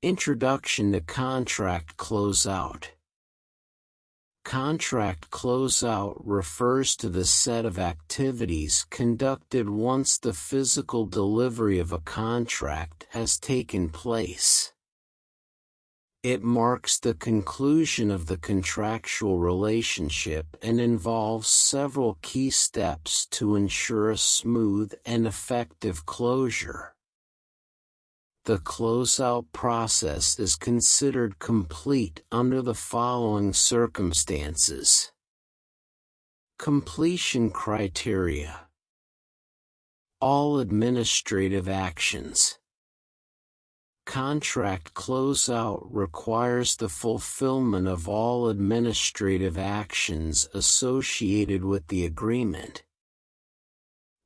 Introduction to contract closeout. Contract closeout refers to the set of activities conducted once the physical delivery of a contract has taken place. It marks the conclusion of the contractual relationship and involves several key steps to ensure a smooth and effective closure. The closeout process is considered complete under the following circumstances. Completion criteria. All administrative actions. Contract closeout requires the fulfillment of all administrative actions associated with the agreement.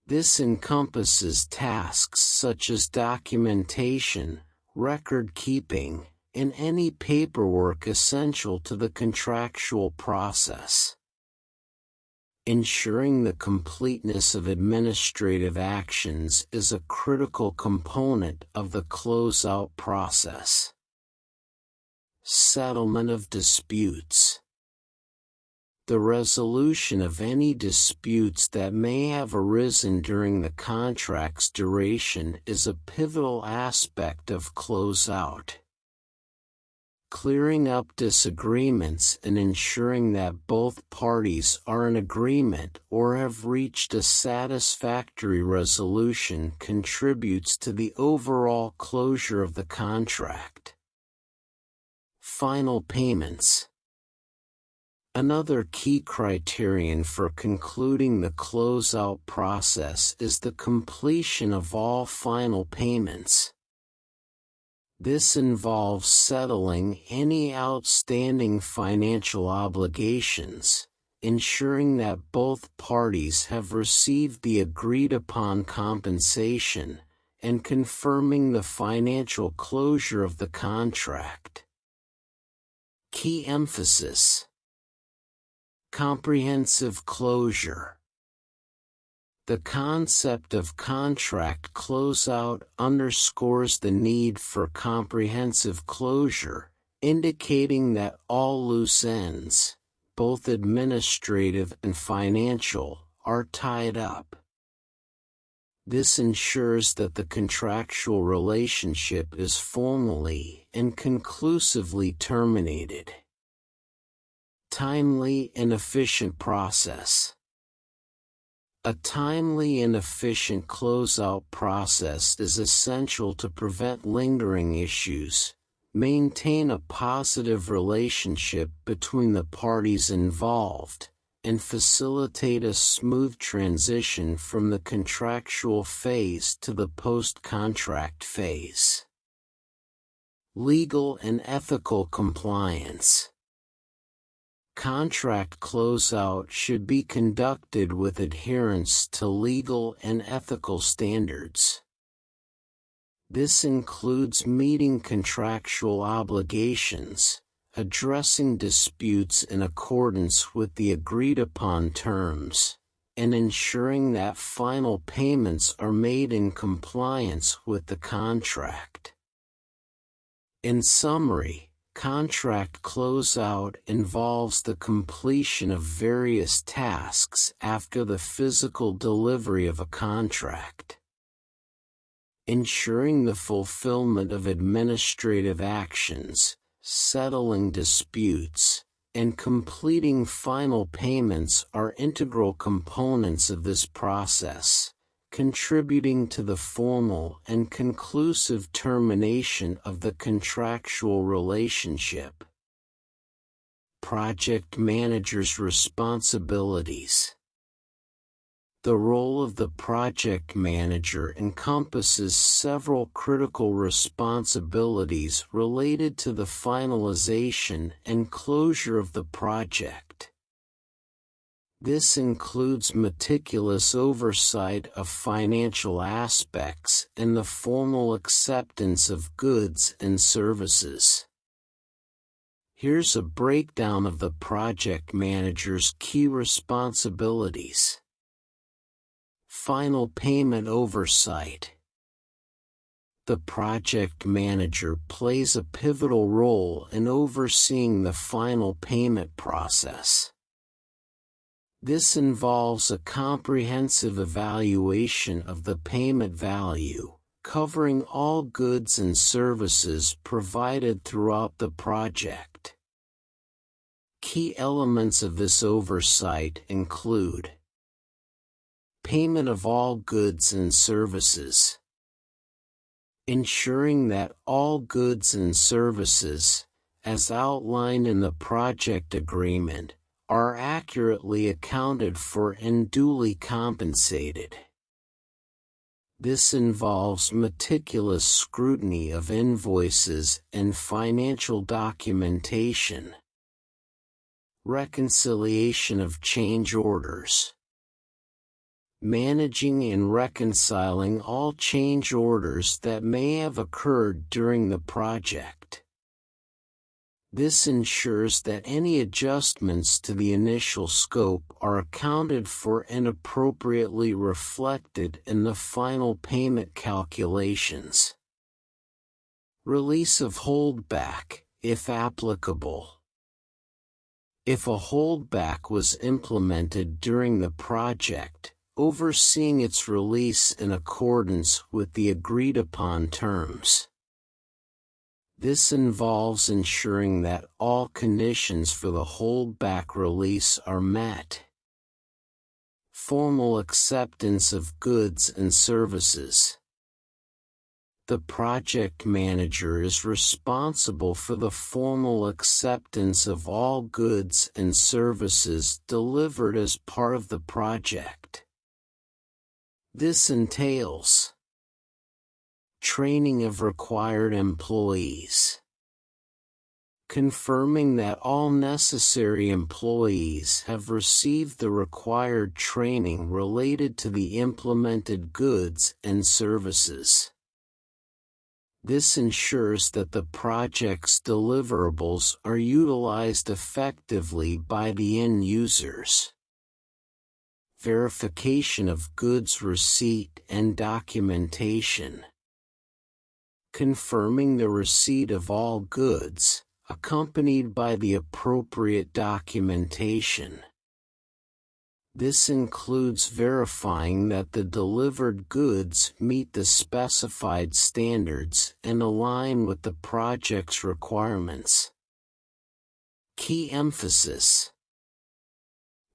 This encompasses tasks such as documentation, record keeping, and any paperwork essential to the contractual process. Ensuring the completeness of administrative actions is a critical component of the closeout process. Settlement of disputes. The resolution of any disputes that may have arisen during the contract's duration is a pivotal aspect of closeout. Clearing up disagreements and ensuring that both parties are in agreement or have reached a satisfactory resolution contributes to the overall closure of the contract. Final payments. Another key criterion for concluding the closeout process is the completion of all final payments. This involves settling any outstanding financial obligations, ensuring that both parties have received the agreed-upon compensation, and confirming the financial closure of the contract. Key emphasis. Comprehensive closure. The concept of contract closeout underscores the need for comprehensive closure, indicating that all loose ends, both administrative and financial, are tied up. This ensures that the contractual relationship is formally and conclusively terminated. Timely and efficient process. A timely and efficient closeout process is essential to prevent lingering issues, maintain a positive relationship between the parties involved, and facilitate a smooth transition from the contractual phase to the post-contract phase. Legal and ethical compliance. Contract closeout should be conducted with adherence to legal and ethical standards. This includes meeting contractual obligations, addressing disputes in accordance with the agreed-upon terms, and ensuring that final payments are made in compliance with the contract. In summary, contract closeout involves the completion of various tasks after the physical delivery of a contract. Ensuring the fulfillment of administrative actions, settling disputes, and completing final payments are integral components of this process, contributing to the formal and conclusive termination of the contractual relationship. Project manager's responsibilities. The role of the project manager encompasses several critical responsibilities related to the finalization and closure of the project. This includes meticulous oversight of financial aspects and the formal acceptance of goods and services. Here's a breakdown of the project manager's key responsibilities. Final payment oversight. the project manager plays a pivotal role in overseeing the final payment process. This involves a comprehensive evaluation of the payment value, covering all goods and services provided throughout the project. Key elements of this oversight include payment of all goods and services, ensuring that all goods and services, as outlined in the project agreement, are accurately accounted for and duly compensated. This involves meticulous scrutiny of invoices and financial documentation, reconciliation of change orders, managing and reconciling all change orders that may have occurred during the project. This ensures that any adjustments to the initial scope are accounted for and appropriately reflected in the final payment calculations. Release of holdback, if applicable. If a holdback was implemented during the project, overseeing its release in accordance with the agreed-upon terms. This involves ensuring that all conditions for the holdback release are met. Formal acceptance of goods and services. The project manager is responsible for the formal acceptance of all goods and services delivered as part of the project. This entails training of required employees, confirming that all necessary employees have received the required training related to the implemented goods and services. This ensures that the project's deliverables are utilized effectively by the end users. Verification of goods receipt and documentation. Confirming the receipt of all goods, accompanied by the appropriate documentation. This includes verifying that the delivered goods meet the specified standards and align with the project's requirements. Key emphasis: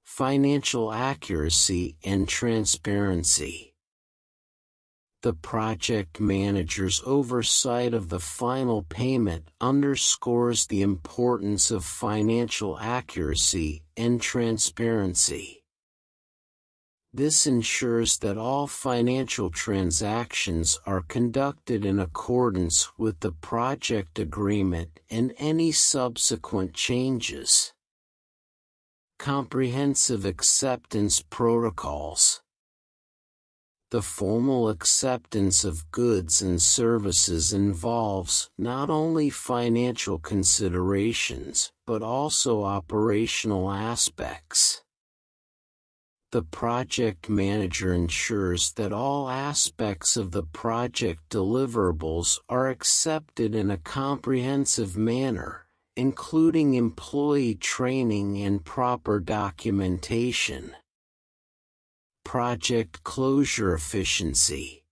financial accuracy and transparency. The project manager's oversight of the final payment underscores the importance of financial accuracy and transparency. This ensures that all financial transactions are conducted in accordance with the project agreement and any subsequent changes. Comprehensive acceptance protocols. The formal acceptance of goods and services involves not only financial considerations but also operational aspects. The project manager ensures that all aspects of the project deliverables are accepted in a comprehensive manner, including employee training and proper documentation. Project closure efficiency.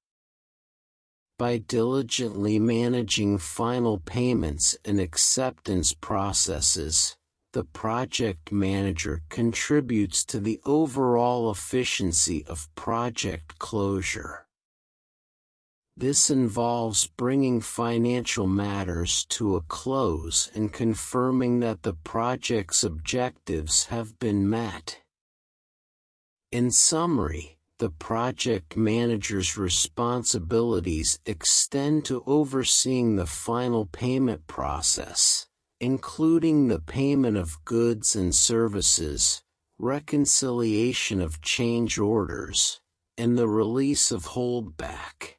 By diligently managing final payments and acceptance processes, the project manager contributes to the overall efficiency of project closure. This involves bringing financial matters to a close and confirming that the project's objectives have been met. In summary, the project manager's responsibilities extend to overseeing the final payment process, including the payment of goods and services, reconciliation of change orders, and the release of holdback.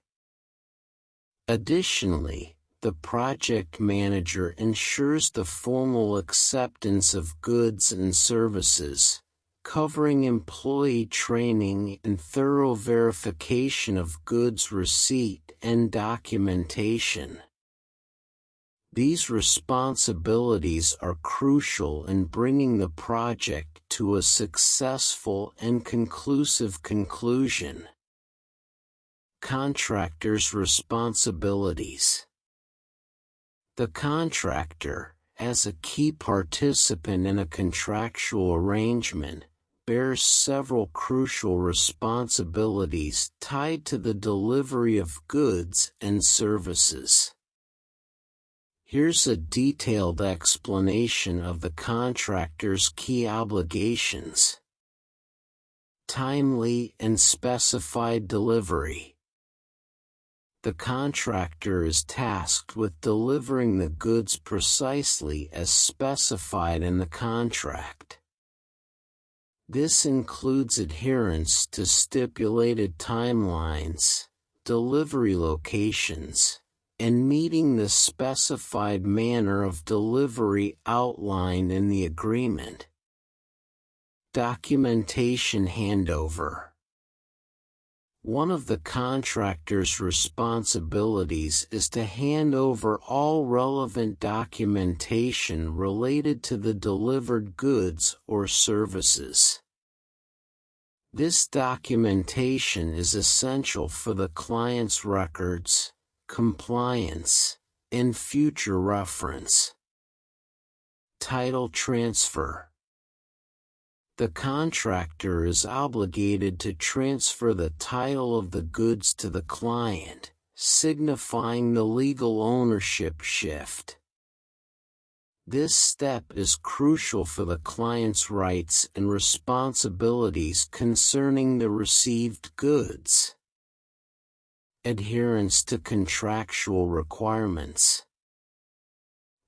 Additionally, the project manager ensures the formal acceptance of goods and services, covering employee training and thorough verification of goods receipt and documentation. These responsibilities are crucial in bringing the project to a successful and conclusive conclusion. Contractor's responsibilities. The contractor, as a key participant in a contractual arrangement, bears several crucial responsibilities tied to the delivery of goods and services. Here's a detailed explanation of the contractor's key obligations. Timely and specified delivery. The contractor is tasked with delivering the goods precisely as specified in the contract. This includes adherence to stipulated timelines, delivery locations, and meeting the specified manner of delivery outlined in the agreement. Documentation handover. One of the contractor's responsibilities is to hand over all relevant documentation related to the delivered goods or services. This documentation is essential for the client's records, compliance, and future reference. Title transfer. The contractor is obligated to transfer the title of the goods to the client, signifying the legal ownership shift. This step is crucial for the client's rights and responsibilities concerning the received goods. Adherence to contractual requirements.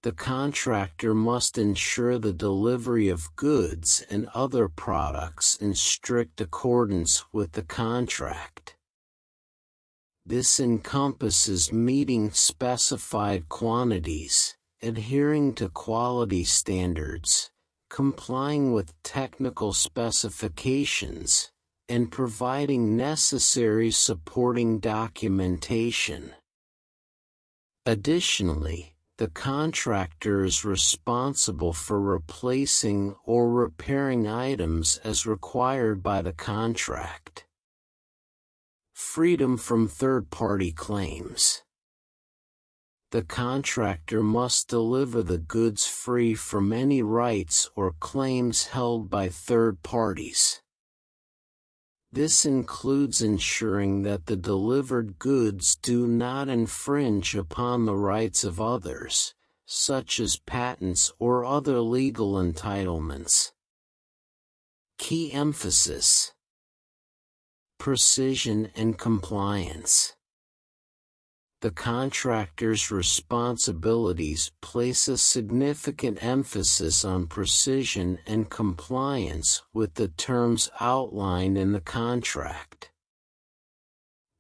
The contractor must ensure the delivery of goods and other products in strict accordance with the contract. This encompasses meeting specified quantities, adhering to quality standards, complying with technical specifications, and providing necessary supporting documentation. Additionally, the contractor is responsible for replacing or repairing items as required by the contract. Freedom from third-party claims. The contractor must deliver the goods free from any rights or claims held by third parties. This includes ensuring that the delivered goods do not infringe upon the rights of others, such as patents or other legal entitlements. Key emphasis. Precision and compliance. The contractor's responsibilities place a significant emphasis on precision and compliance with the terms outlined in the contract.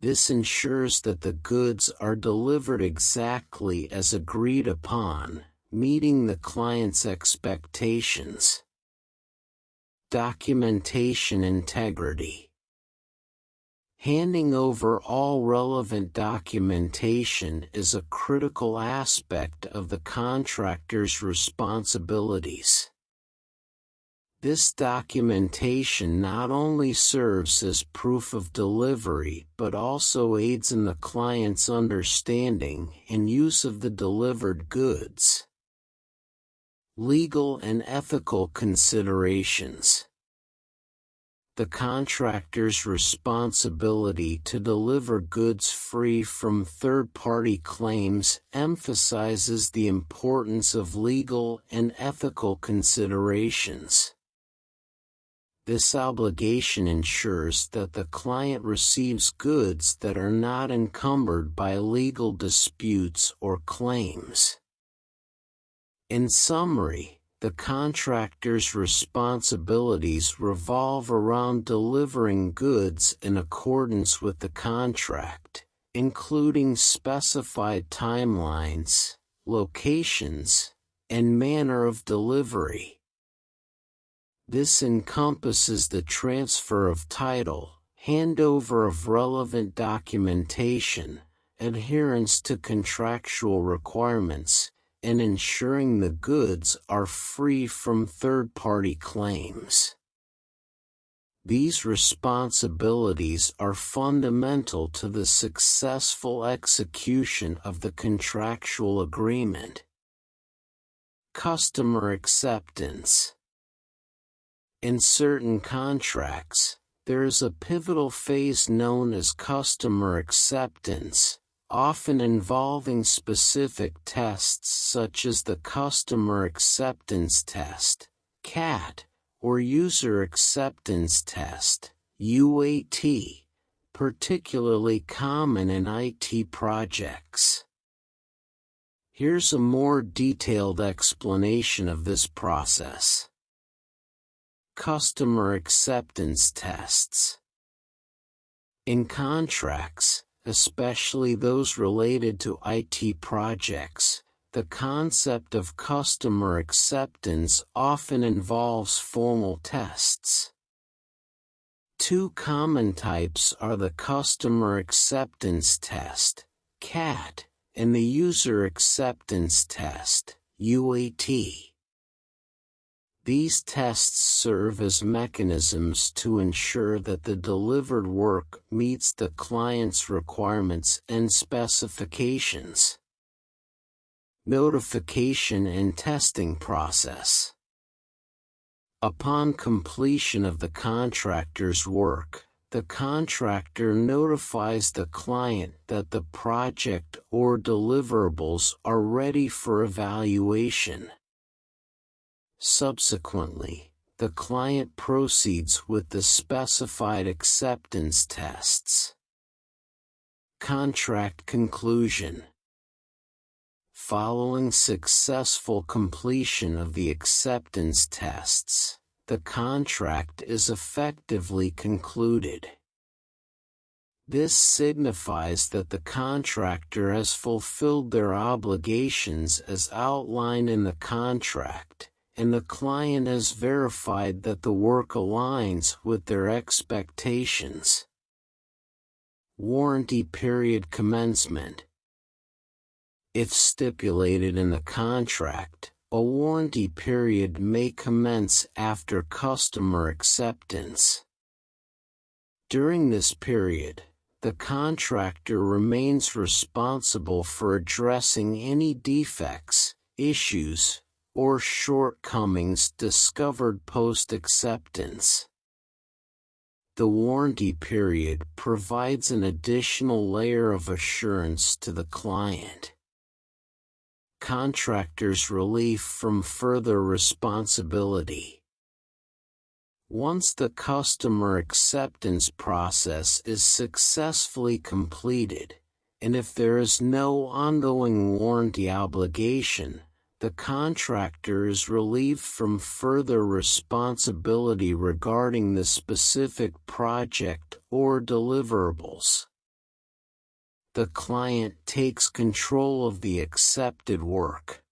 This ensures that the goods are delivered exactly as agreed upon, meeting the client's expectations. Documentation integrity. Handing over all relevant documentation is a critical aspect of the contractor's responsibilities. This documentation not only serves as proof of delivery but also aids in the client's understanding and use of the delivered goods. Legal and ethical considerations. The contractor's responsibility to deliver goods free from third-party claims emphasizes the importance of legal and ethical considerations. This obligation ensures that the client receives goods that are not encumbered by legal disputes or claims. In summary, the contractor's responsibilities revolve around delivering goods in accordance with the contract, including specified timelines, locations, and manner of delivery. This encompasses the transfer of title, handover of relevant documentation, adherence to contractual requirements, and ensuring the goods are free from third-party claims. These responsibilities are fundamental to the successful execution of the contractual agreement. Customer acceptance. In certain contracts, there is a pivotal phase known as customer acceptance, often involving specific tests such as the Customer Acceptance Test, CAT, or User Acceptance Test, UAT, particularly common in IT projects. Here's a more detailed explanation of this process. Customer acceptance tests. In contracts, especially those related to IT projects, the concept of customer acceptance often involves formal tests. Two common types are the Customer Acceptance Test, CAT, and the User Acceptance Test, UAT. These tests serve as mechanisms to ensure that the delivered work meets the client's requirements and specifications. Notification and testing process. Upon completion of the contractor's work, the contractor notifies the client that the project or deliverables are ready for evaluation. Subsequently, the client proceeds with the specified acceptance tests. Contract conclusion. Following successful completion of the acceptance tests, the contract is effectively concluded. This signifies that the contractor has fulfilled their obligations as outlined in the contract, and the client has verified that the work aligns with their expectations. Warranty period commencement. If stipulated in the contract, a warranty period may commence after customer acceptance. During this period, the contractor remains responsible for addressing any defects, issues, or shortcomings discovered post-acceptance. The warranty period provides an additional layer of assurance to the client. Contractor's relief from further responsibility. Once the customer acceptance process is successfully completed, and if there is no ongoing warranty obligation, the contractor is relieved from further responsibility regarding the specific project or deliverables. The client takes control of the accepted work.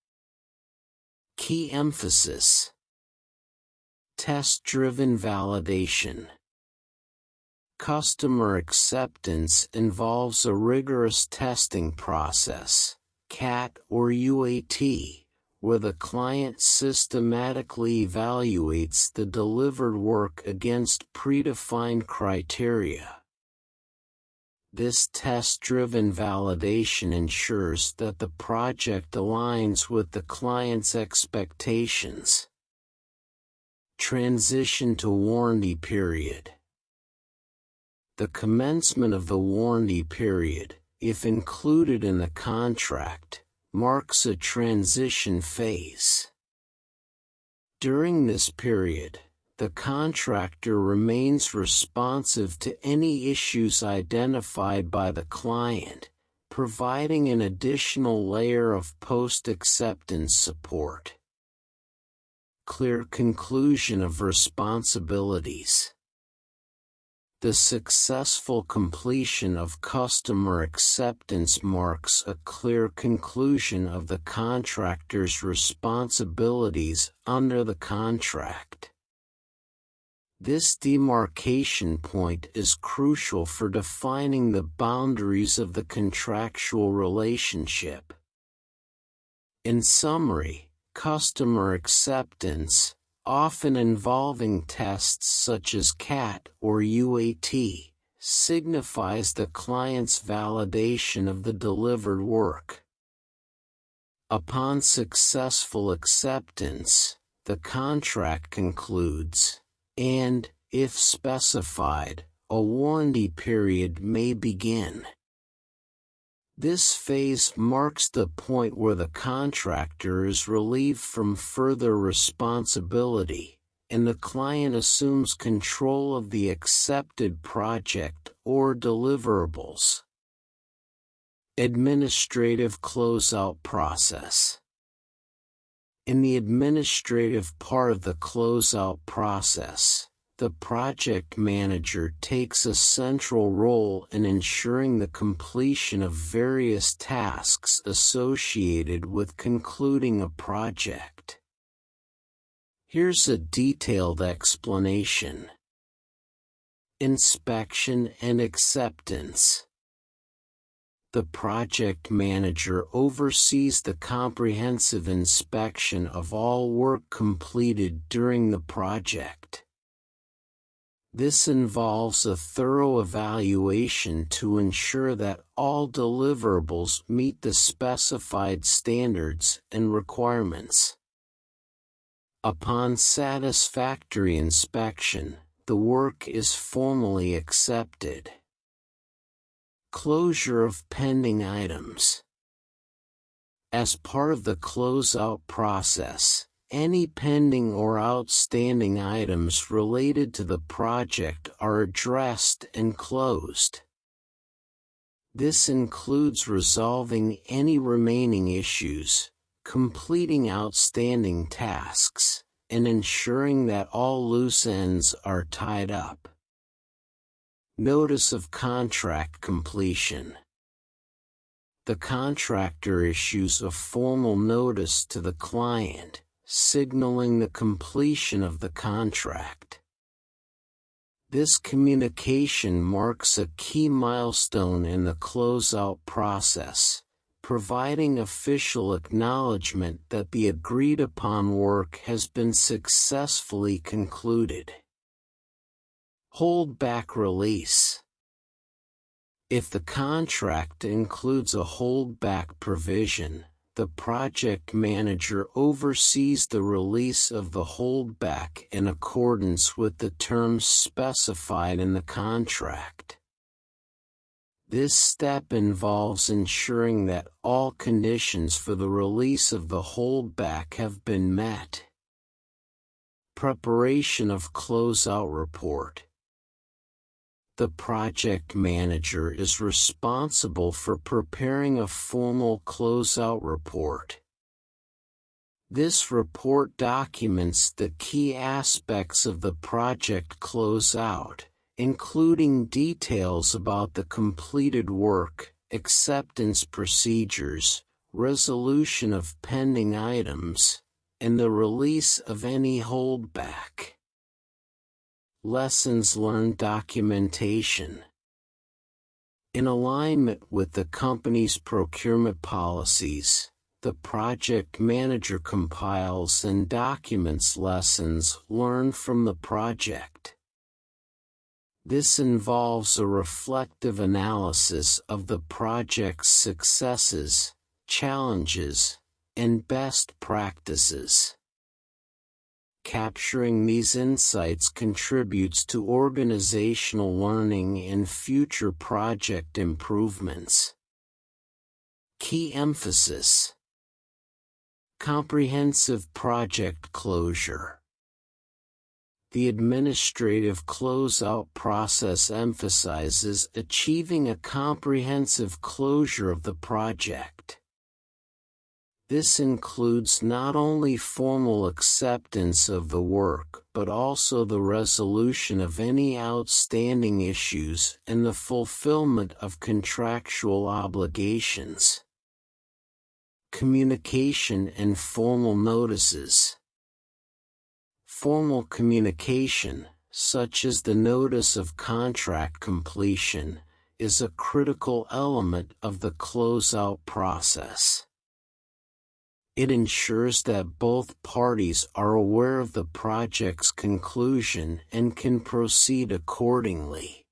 Key emphasis. Test-driven validation. Customer acceptance involves a rigorous testing process, CAT or UAT, where the client systematically evaluates the delivered work against predefined criteria. This test-driven validation ensures that the project aligns with the client's expectations. Transition to warranty period. The commencement of the warranty period, if included in the contract, marks a transition phase. During this period, the contractor remains responsive to any issues identified by the client, providing an additional layer of post-acceptance support. Clear conclusion of responsibilities. The successful completion of customer acceptance marks a clear conclusion of the contractor's responsibilities under the contract. This demarcation point is crucial for defining the boundaries of the contractual relationship. In summary, customer acceptance, often involving tests such as CAT or UAT, signifies the client's validation of the delivered work. Upon successful acceptance, the contract concludes, and, if specified, a warranty period may begin. This phase marks the point where the contractor is relieved from further responsibility, and the client assumes control of the accepted project or deliverables. Administrative closeout process. In the administrative part of the closeout process, the project manager takes a central role in ensuring the completion of various tasks associated with concluding a project. Here's a detailed explanation. Inspection and acceptance. The project manager oversees the comprehensive inspection of all work completed during the project. This involves a thorough evaluation to ensure that all deliverables meet the specified standards and requirements. Upon satisfactory inspection, the work is formally accepted. Closure of pending items. As part of the closeout process, any pending or outstanding items related to the project are addressed and closed. This includes resolving any remaining issues, completing outstanding tasks, and ensuring that all loose ends are tied up. Notice of contract completion. The contractor issues a formal notice to the client, signaling the completion of the contract. This communication marks a key milestone in the closeout process, providing official acknowledgement that the agreed-upon work has been successfully concluded. Holdback release. If the contract includes a holdback provision, the project manager oversees the release of the holdback in accordance with the terms specified in the contract. This step involves ensuring that all conditions for the release of the holdback have been met. Preparation of closeout report. The project manager is responsible for preparing a formal closeout report. This report documents the key aspects of the project closeout, including details about the completed work, acceptance procedures, resolution of pending items, and the release of any holdback. Lessons learned documentation. In alignment with the company's procurement policies, the project manager compiles and documents lessons learned from the project. This involves a reflective analysis of the project's successes, challenges, and best practices. Capturing these insights contributes to organizational learning and future project improvements. Key emphasis. Comprehensive project closure. The administrative closeout process emphasizes achieving a comprehensive closure of the project. This includes not only formal acceptance of the work but also the resolution of any outstanding issues and the fulfillment of contractual obligations. Communication and formal notices. Formal communication, such as the notice of contract completion, is a critical element of the closeout process. It ensures that both parties are aware of the project's conclusion and can proceed accordingly.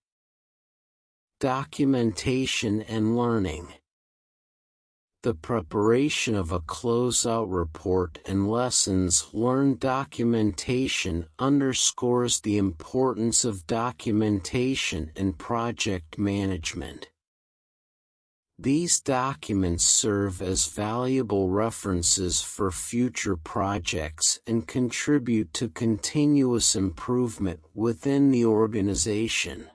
Documentation and learning. The preparation of a closeout report and lessons learned documentation underscores the importance of documentation in project management. These documents serve as valuable references for future projects and contribute to continuous improvement within the organization.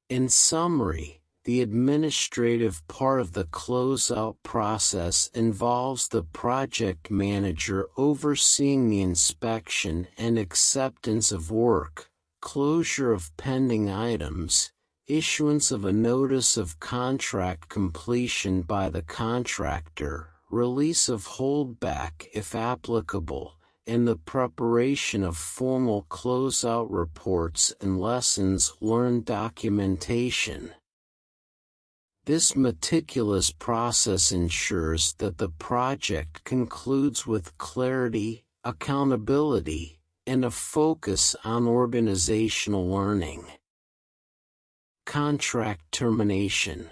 In summary, the administrative part of the closeout process involves the project manager overseeing the inspection and acceptance of work, closure of pending items, issuance of a notice of contract completion by the contractor, release of holdback if applicable, and the preparation of formal closeout reports and lessons learned documentation. This meticulous process ensures that the project concludes with clarity, accountability, and a focus on organizational learning. Contract termination.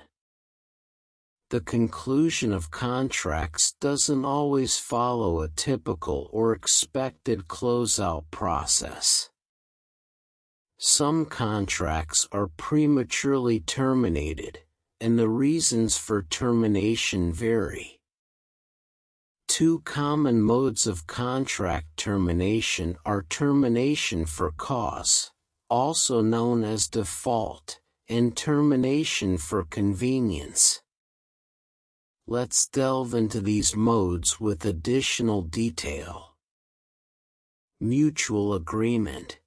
The conclusion of contracts doesn't always follow a typical or expected closeout process. Some contracts are prematurely terminated, and the reasons for termination vary. Two common modes of contract termination are termination for cause, also known as default, and termination for convenience. Let's delve into these modes with additional detail. Mutual agreement.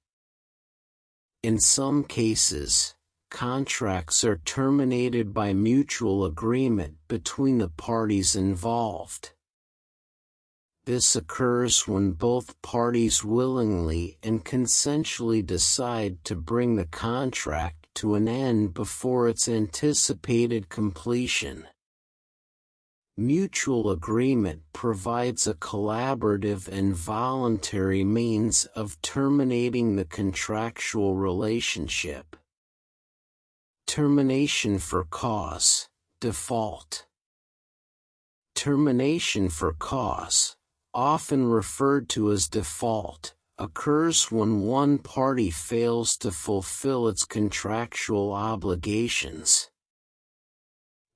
In some cases, contracts are terminated by mutual agreement between the parties involved. This occurs when both parties willingly and consensually decide to bring the contract to an end before its anticipated completion. Mutual agreement provides a collaborative and voluntary means of terminating the contractual relationship. Termination for cause, default. Termination for cause, often referred to as default, occurs when one party fails to fulfill its contractual obligations.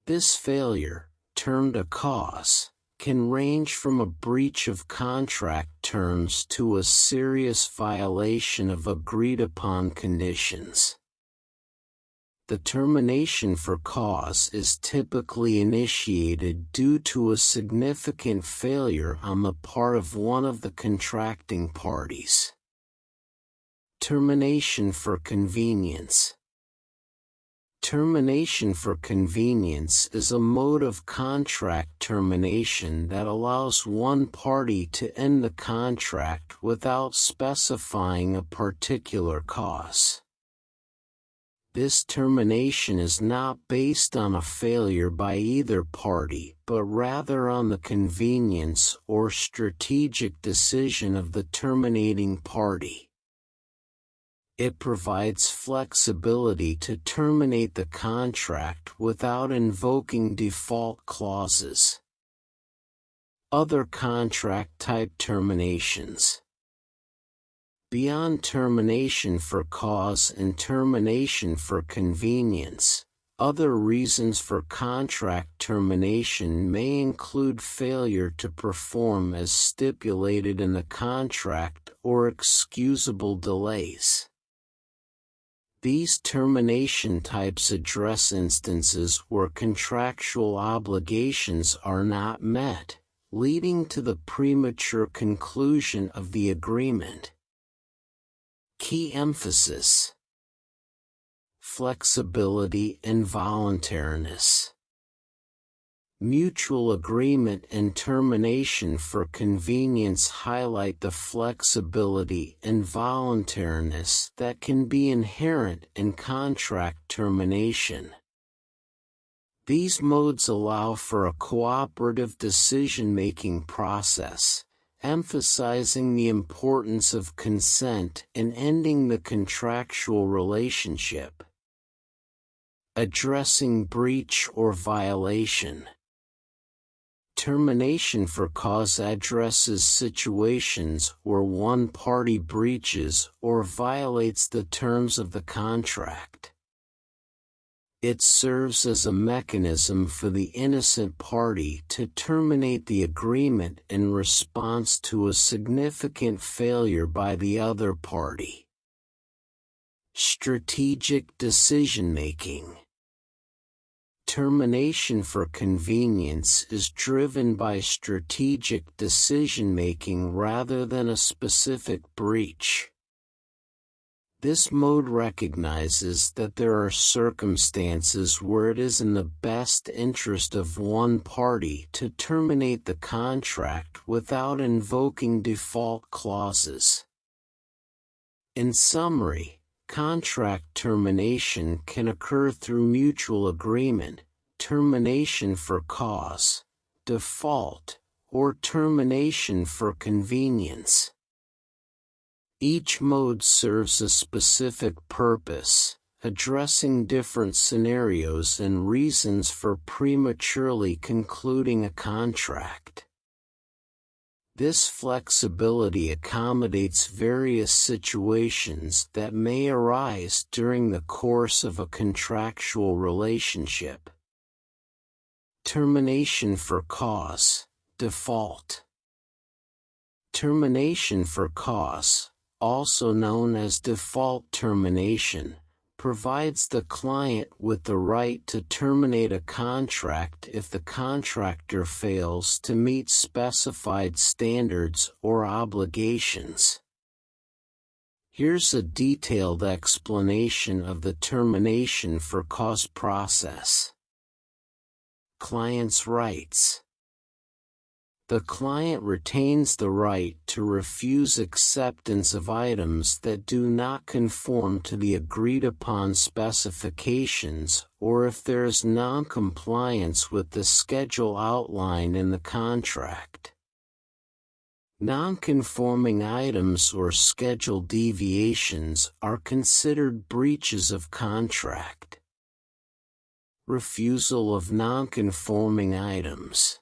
This failure, termed a cause, can range from a breach of contract terms to a serious violation of agreed-upon conditions. The termination for cause is typically initiated due to a significant failure on the part of one of the contracting parties. Termination for convenience. Termination for convenience is a mode of contract termination that allows one party to end the contract without specifying a particular cause. This termination is not based on a failure by either party, but rather on the convenience or strategic decision of the terminating party. It provides flexibility to terminate the contract without invoking default clauses. Other contract-type terminations. Beyond termination for cause and termination for convenience, other reasons for contract termination may include failure to perform as stipulated in the contract or excusable delays. These termination types address instances where contractual obligations are not met, leading to the premature conclusion of the agreement. Key emphasis: flexibility and voluntariness. Mutual agreement and termination for convenience highlight the flexibility and voluntariness that can be inherent in contract termination. These modes allow for a cooperative decision-making process, emphasizing the importance of consent in ending the contractual relationship. Addressing breach or violation. Termination for cause addresses situations where one party breaches or violates the terms of the contract. It serves as a mechanism for the innocent party to terminate the agreement in response to a significant failure by the other party. Strategic decision-making. Termination for convenience is driven by strategic decision-making rather than a specific breach. This mode recognizes that there are circumstances where it is in the best interest of one party to terminate the contract without invoking default clauses. In summary, contract termination can occur through mutual agreement, termination for cause, default, or termination for convenience. Each mode serves a specific purpose, addressing different scenarios and reasons for prematurely concluding a contract. This flexibility accommodates various situations that may arise during the course of a contractual relationship. Termination for cause, default. Termination for cause, also known as default termination, provides the client with the right to terminate a contract if the contractor fails to meet specified standards or obligations. Here's a detailed explanation of the termination for cause process. Client's rights. The client retains the right to refuse acceptance of items that do not conform to the agreed-upon specifications or if there is non-compliance with the schedule outlined in the contract. Non-conforming items or schedule deviations are considered breaches of contract. Refusal of non-conforming items.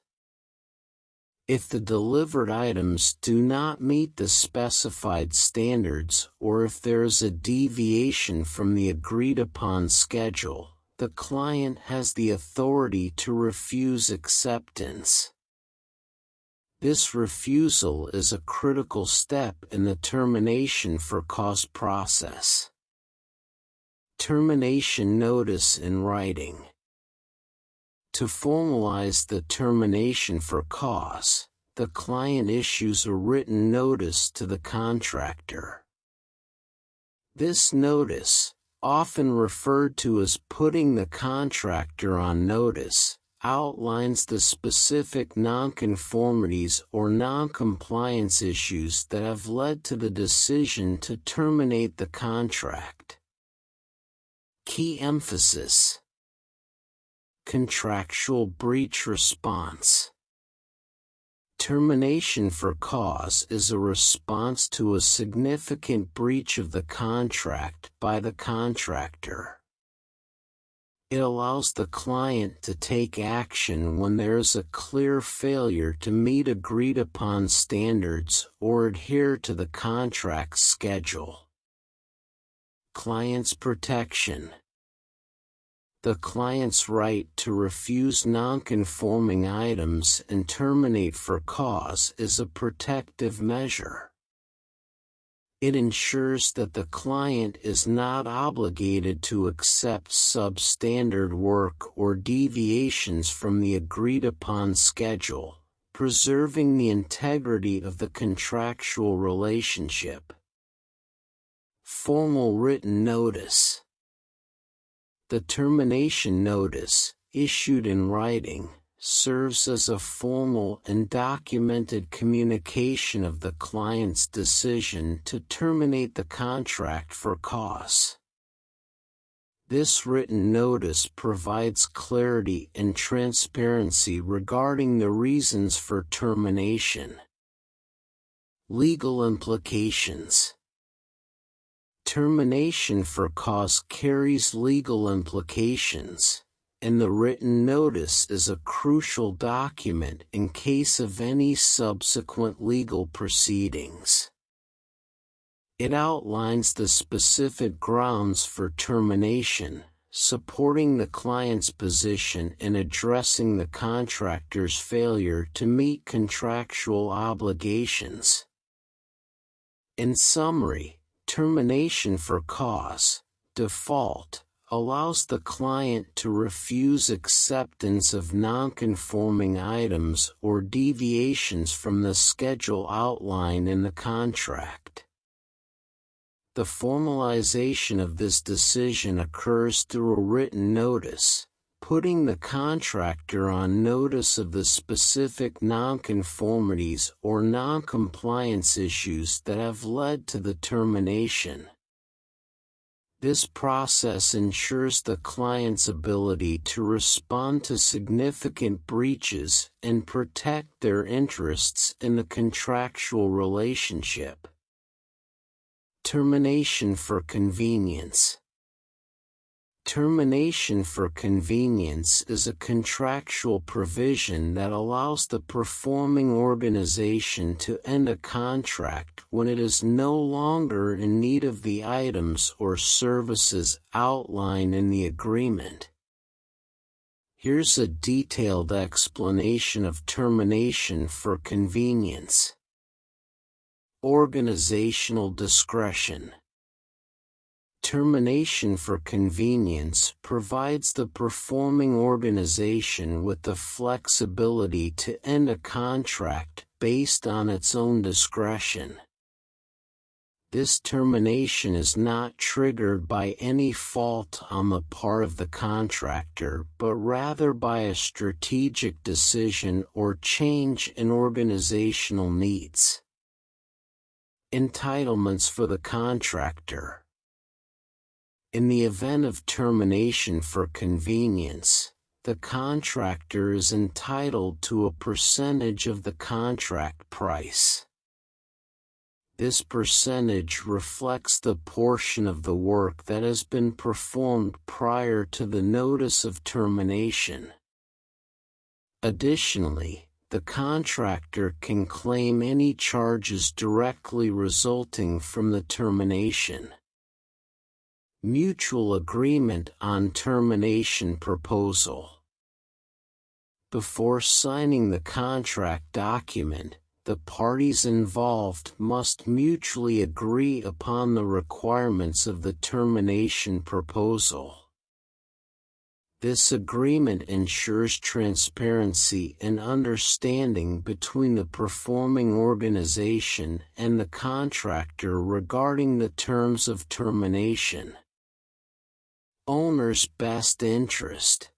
If the delivered items do not meet the specified standards or if there is a deviation from the agreed-upon schedule, the client has the authority to refuse acceptance. This refusal is a critical step in the termination for cause process. Termination notice in writing. To formalize the termination for cause, the client issues a written notice to the contractor. This notice, often referred to as putting the contractor on notice, outlines the specific nonconformities or noncompliance issues that have led to the decision to terminate the contract. Key emphasis. Contractual breach response. Termination for cause is a response to a significant breach of the contract by the contractor. It allows the client to take action when there is a clear failure to meet agreed-upon standards or adhere to the contract's schedule. Client's protection. The client's right to refuse non-conforming items and terminate for cause is a protective measure. It ensures that the client is not obligated to accept substandard work or deviations from the agreed-upon schedule, preserving the integrity of the contractual relationship. Formal written notice. The termination notice, issued in writing, serves as a formal and documented communication of the client's decision to terminate the contract for cause. This written notice provides clarity and transparency regarding the reasons for termination. Legal implications. Termination for cause carries legal implications, and the written notice is a crucial document in case of any subsequent legal proceedings. It outlines the specific grounds for termination, supporting the client's position in addressing the contractor's failure to meet contractual obligations. In summary, termination for cause, default, allows the client to refuse acceptance of non-conforming items or deviations from the schedule outlined in the contract. The formalization of this decision occurs through a written notice, putting the contractor on notice of the specific nonconformities or noncompliance issues that have led to the termination. This process ensures the client's ability to respond to significant breaches and protect their interests in the contractual relationship. Termination for convenience. Termination for convenience is a contractual provision that allows the performing organization to end a contract when it is no longer in need of the items or services outlined in the agreement. Here's a detailed explanation of termination for convenience. Organizational discretion. Termination for convenience provides the performing organization with the flexibility to end a contract based on its own discretion. This termination is not triggered by any fault on the part of the contractor, but rather by a strategic decision or change in organizational needs. Entitlements for the contractor. In the event of termination for convenience, the contractor is entitled to a percentage of the contract price. This percentage reflects the portion of the work that has been performed prior to the notice of termination. Additionally, the contractor can claim any charges directly resulting from the termination. Mutual agreement on termination proposal. Before signing the contract document, the parties involved must mutually agree upon the requirements of the termination proposal. This agreement ensures transparency and understanding between the performing organization and the contractor regarding the terms of termination. Owner's best interest.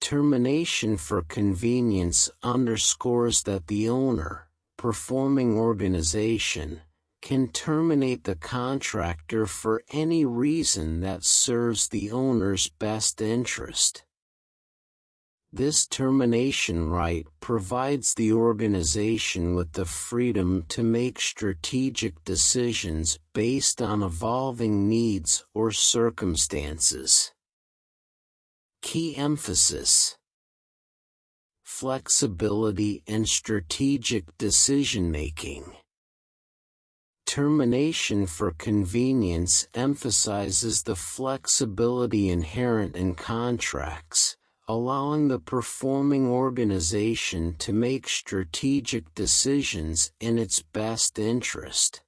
Termination for convenience underscores that the owner, performing organization, can terminate the contractor for any reason that serves the owner's best interest. This termination right provides the organization with the freedom to make strategic decisions based on evolving needs or circumstances. Key emphasis: flexibility and strategic decision-making. Termination for convenience emphasizes the flexibility inherent in contracts, allowing the performing organization to make strategic decisions in its best interest.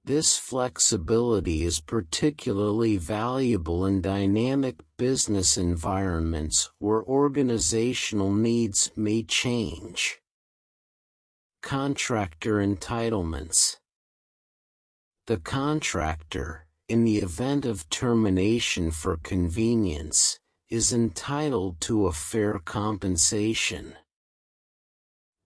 This flexibility is particularly valuable in dynamic business environments where organizational needs may change. Contractor entitlements. The contractor, in the event of termination for convenience, is entitled to a fair compensation.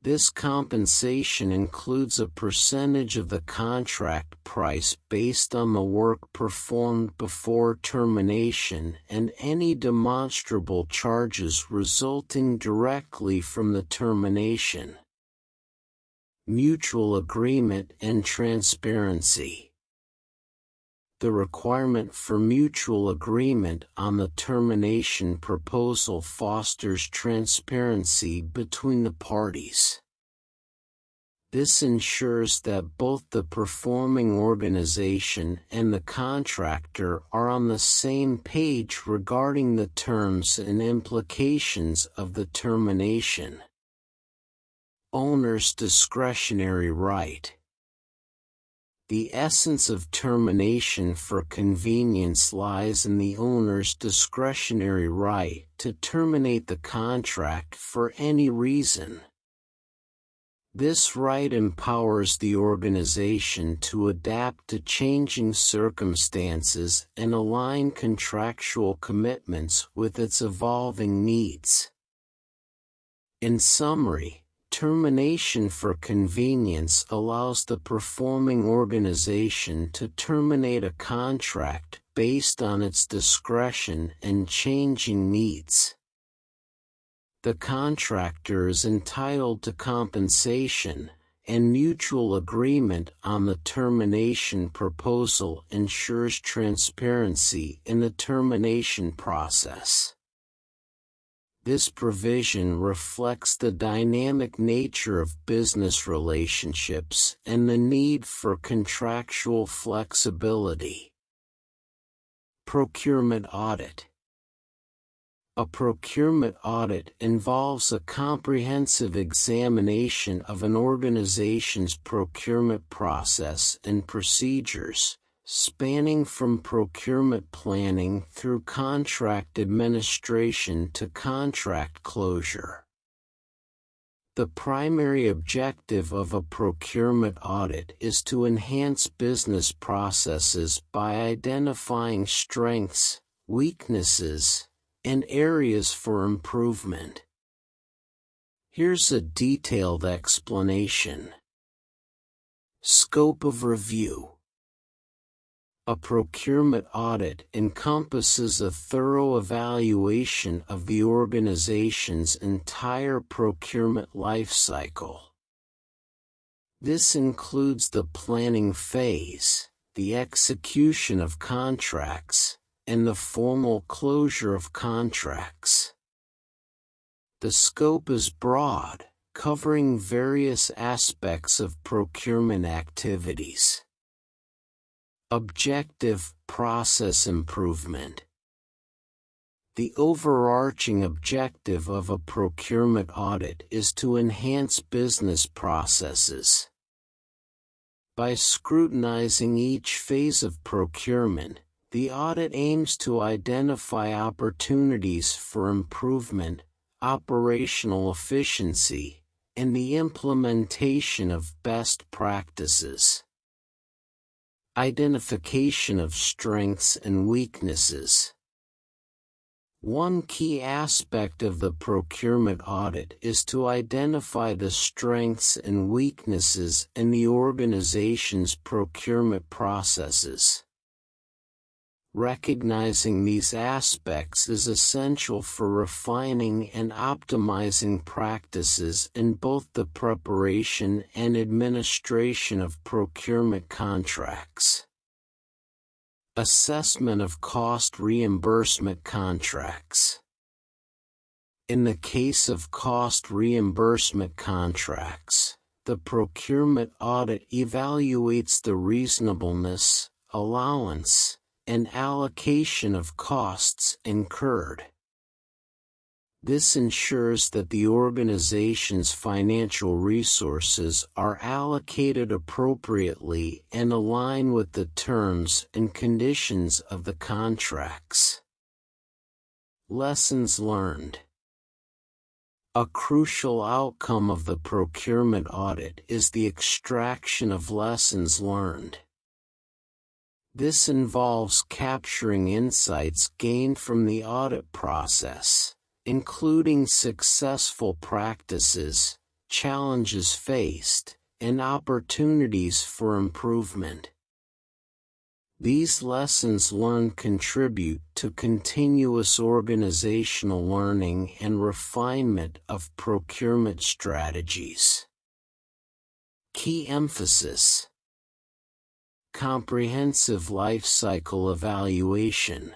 This compensation includes a percentage of the contract price based on the work performed before termination and any demonstrable charges resulting directly from the termination. Mutual agreement and transparency. The requirement for mutual agreement on the termination proposal fosters transparency between the parties. This ensures that both the performing organization and the contractor are on the same page regarding the terms and implications of the termination. Owner's discretionary right. The essence of termination for convenience lies in the owner's discretionary right to terminate the contract for any reason. This right empowers the organization to adapt to changing circumstances and align contractual commitments with its evolving needs. In summary, termination for convenience allows the performing organization to terminate a contract based on its discretion and changing needs. The contractor is entitled to compensation, and mutual agreement on the termination proposal ensures transparency in the termination process. This provision reflects the dynamic nature of business relationships and the need for contractual flexibility. Procurement audit. A procurement audit involves a comprehensive examination of an organization's procurement process and procedures, spanning from procurement planning through contract administration to contract closure. The primary objective of a procurement audit is to enhance business processes by identifying strengths, weaknesses, and areas for improvement. Here's a detailed explanation. Scope of review. A procurement audit encompasses a thorough evaluation of the organization's entire procurement life cycle. This includes the planning phase, the execution of contracts, and the formal closure of contracts. The scope is broad, covering various aspects of procurement activities. Objective: process improvement. The overarching objective of a procurement audit is to enhance business processes. By scrutinizing each phase of procurement, the audit aims to identify opportunities for improvement, operational efficiency, and the implementation of best practices. Identification of strengths and weaknesses. One key aspect of the procurement audit is to identify the strengths and weaknesses in the organization's procurement processes. Recognizing these aspects is essential for refining and optimizing practices in both the preparation and administration of procurement contracts. Assessment of cost reimbursement contracts. In the case of cost reimbursement contracts, the procurement audit evaluates the reasonableness, allowance, and allocation of costs incurred. This ensures that the organization's financial resources are allocated appropriately and align with the terms and conditions of the contracts. Lessons learned. A crucial outcome of the procurement audit is the extraction of lessons learned. This involves capturing insights gained from the audit process, including successful practices, challenges faced, and opportunities for improvement. These lessons learned contribute to continuous organizational learning and refinement of procurement strategies. Key emphasis: comprehensive life cycle evaluation.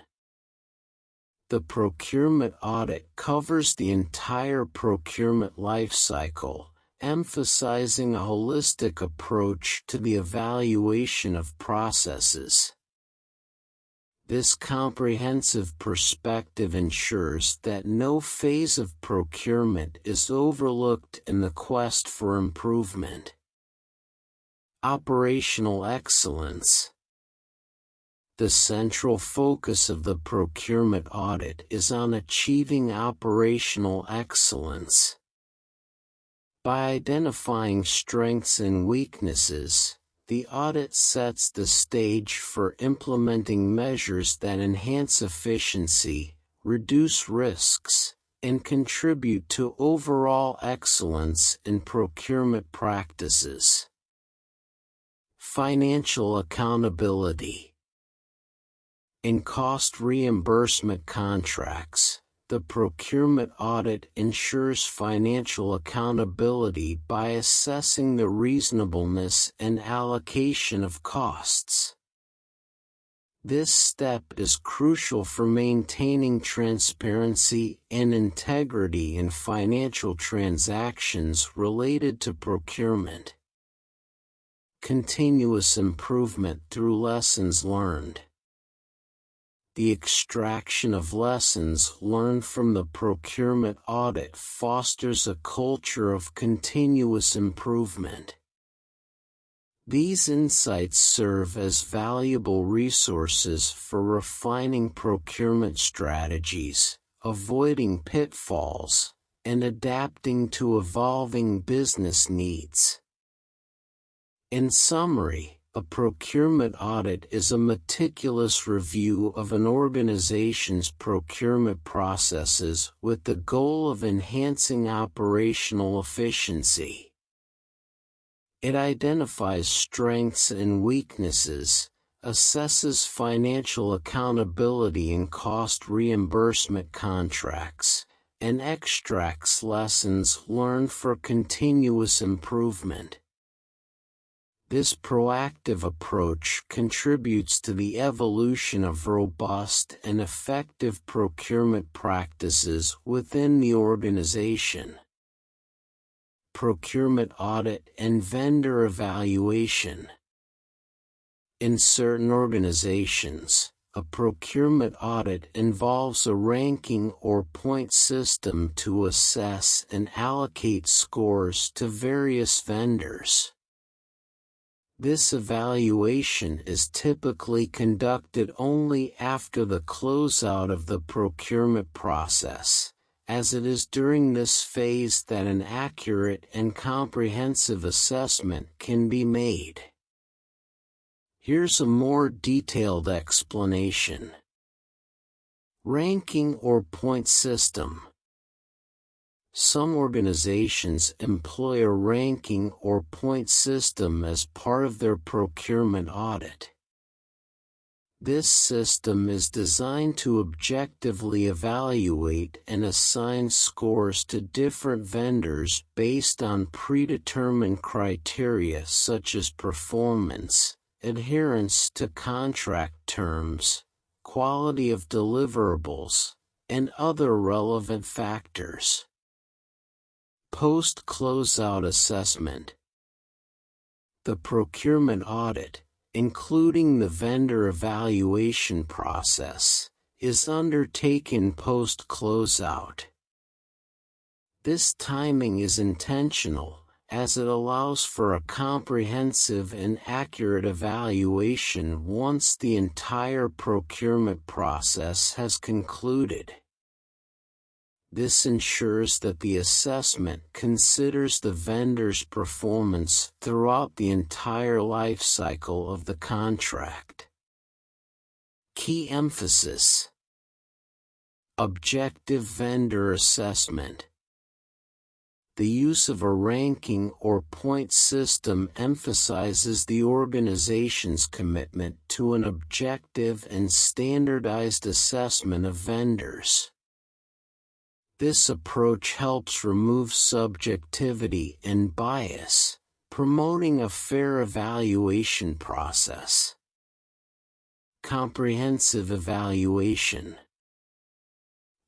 The procurement audit covers the entire procurement life cycle, emphasizing a holistic approach to the evaluation of processes. This comprehensive perspective ensures that no phase of procurement is overlooked in the quest for improvement. Operational excellence. The central focus of the procurement audit is on achieving operational excellence. By identifying strengths and weaknesses, the audit sets the stage for implementing measures that enhance efficiency, reduce risks, and contribute to overall excellence in procurement practices. Financial accountability. In cost reimbursement contracts, the procurement audit ensures financial accountability by assessing the reasonableness and allocation of costs. This step is crucial for maintaining transparency and integrity in financial transactions related to procurement. Continuous improvement through lessons learned. The extraction of lessons learned from the procurement audit fosters a culture of continuous improvement. These insights serve as valuable resources for refining procurement strategies, avoiding pitfalls, and adapting to evolving business needs. In summary, a procurement audit is a meticulous review of an organization's procurement processes with the goal of enhancing operational efficiency. It identifies strengths and weaknesses, assesses financial accountability in cost reimbursement contracts, and extracts lessons learned for continuous improvement. This proactive approach contributes to the evolution of robust and effective procurement practices within the organization. Procurement audit and vendor evaluation. In certain organizations, a procurement audit involves a ranking or point system to assess and allocate scores to various vendors. This evaluation is typically conducted only after the closeout of the procurement process, as it is during this phase that an accurate and comprehensive assessment can be made. Here's a more detailed explanation. Ranking or point system. Some organizations employ a ranking or point system as part of their procurement audit. This system is designed to objectively evaluate and assign scores to different vendors based on predetermined criteria such as performance, adherence to contract terms, quality of deliverables, and other relevant factors. Post-closeout assessment. The procurement audit, including the vendor evaluation process, is undertaken post-closeout. This timing is intentional, as it allows for a comprehensive and accurate evaluation once the entire procurement process has concluded. This ensures that the assessment considers the vendor's performance throughout the entire life cycle of the contract. Key emphasis: objective vendor assessment. The use of a ranking or point system emphasizes the organization's commitment to an objective and standardized assessment of vendors. This approach helps remove subjectivity and bias, promoting a fair evaluation process. Comprehensive evaluation.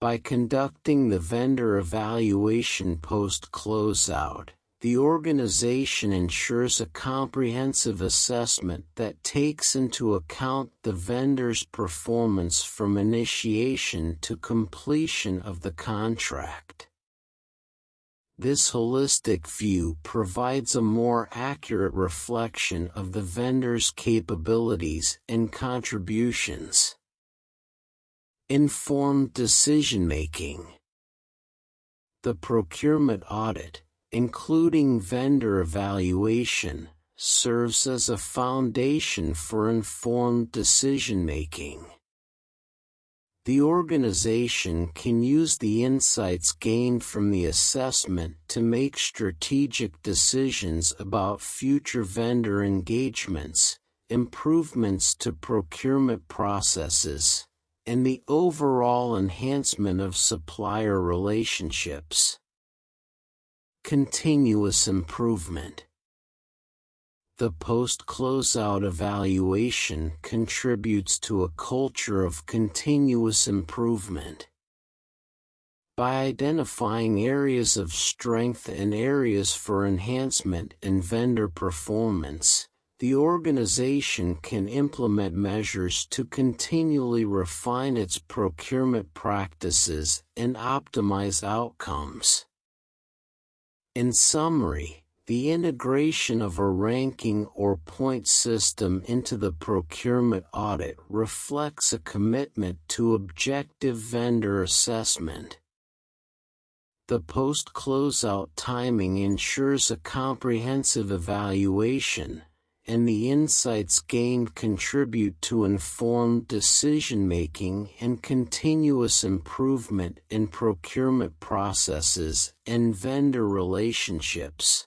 By conducting the vendor evaluation post-closeout, the organization ensures a comprehensive assessment that takes into account the vendor's performance from initiation to completion of the contract. This holistic view provides a more accurate reflection of the vendor's capabilities and contributions. Informed decision-making. The procurement audit, including vendor evaluation, serves as a foundation for informed decision-making. The organization can use the insights gained from the assessment to make strategic decisions about future vendor engagements, improvements to procurement processes, and the overall enhancement of supplier relationships. Continuous improvement. The post-closeout evaluation contributes to a culture of continuous improvement. By identifying areas of strength and areas for enhancement in vendor performance, the organization can implement measures to continually refine its procurement practices and optimize outcomes. In summary, the integration of a ranking or point system into the procurement audit reflects a commitment to objective vendor assessment. The post-closeout timing ensures a comprehensive evaluation, and the insights gained contribute to informed decision-making and continuous improvement in procurement processes and vendor relationships.